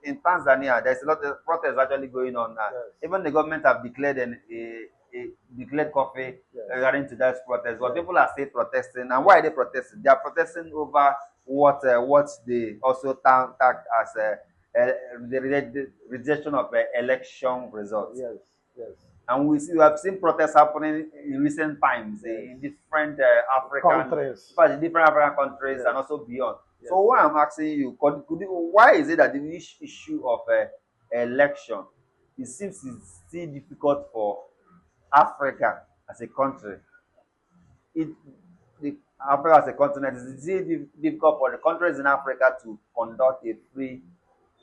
in Tanzania, there's a lot of protests actually going on. Yes. Even the government have declared declared coffee Yes. regarding to that protest, but Yes. people are still protesting. And why are they protesting? They are protesting over what they also tag as the rejection of election results. Yes. Yes. And we have seen protests happening in recent times Yes. in different African Countries. different African countries, Yes. and also beyond. Yes. So what I'm asking you, why is it that the issue of election, it seems it's still difficult for Africa as a country? It the Africa as a continent, is it difficult for the countries in Africa to conduct a free,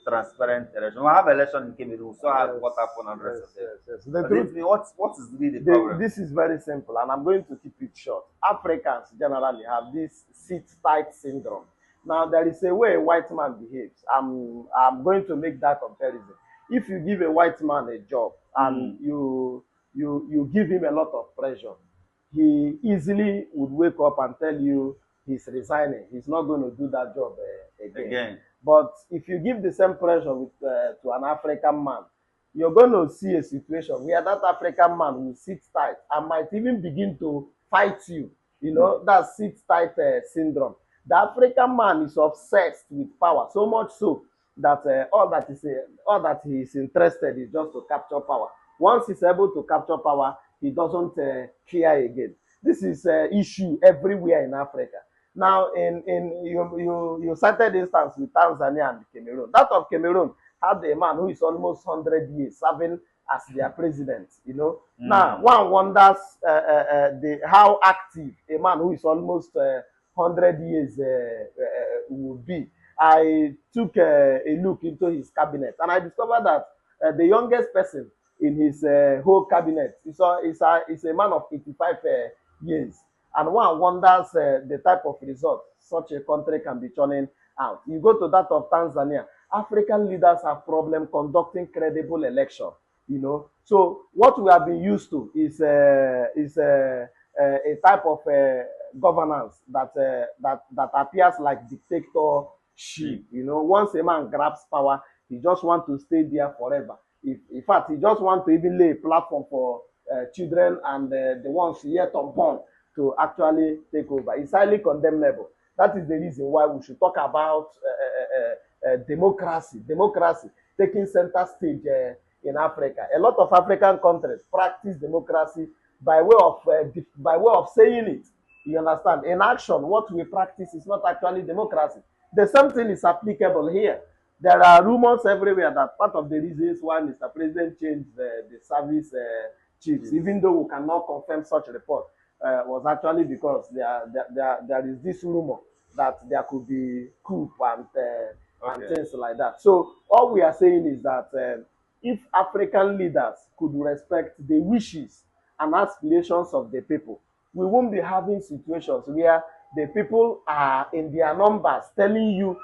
transparent election? We have election in Cameroon, so Yes. what happened on the rest Yes. of them. Yes. Yes. The But truth, what is really the problem? this is very simple, and I'm going to keep it short. Africans generally have this sit-tight syndrome. Now, there is a way a white man behaves. I'm going to make that comparison. If you give a white man a job and you give him a lot of pressure, he easily would wake up and tell you he's resigning. He's not going to do that job again. But if you give the same pressure to an African man, you're going to see a situation where that African man will sit tight and might even begin to fight you. You know, that sit tight syndrome. The African man is obsessed with power, so much so that all that he is interested is just to capture power. Once he's able to capture power, he doesn't care again. This is an issue everywhere in Africa. Now, you cited instance with Tanzania and Cameroon. That of Cameroon had a man who is almost 100 years serving as their president. You know, now one wonders how active a man who is almost 100 years would be. I took a look into his cabinet, and I discovered that the youngest person in his whole cabinet is a man of 85 years. And one wonders the type of result such a country can be churning out. You go to that of Tanzania, African leaders have problem conducting credible election. You know, so what we have been used to is a type of governance that appears like dictatorship. You know, once a man grabs power, he just wants to stay there forever. In fact, he just wants to even lay a platform for children and the ones yet unborn to actually take over. It's highly condemnable. That is the reason why we should talk about democracy taking center stage in Africa. A lot of African countries practice democracy by way of saying it. You understand? In action, what we practice is not actually democracy. The same thing is applicable here. There are rumors everywhere that part of the reasons why Mr. President changed the service chiefs, even though we cannot confirm such a report, was actually because there is this rumor that there could be coup and things like that. So all we are saying is that if African leaders could respect the wishes and aspirations of the people, we won't be having situations where the people are in their numbers telling you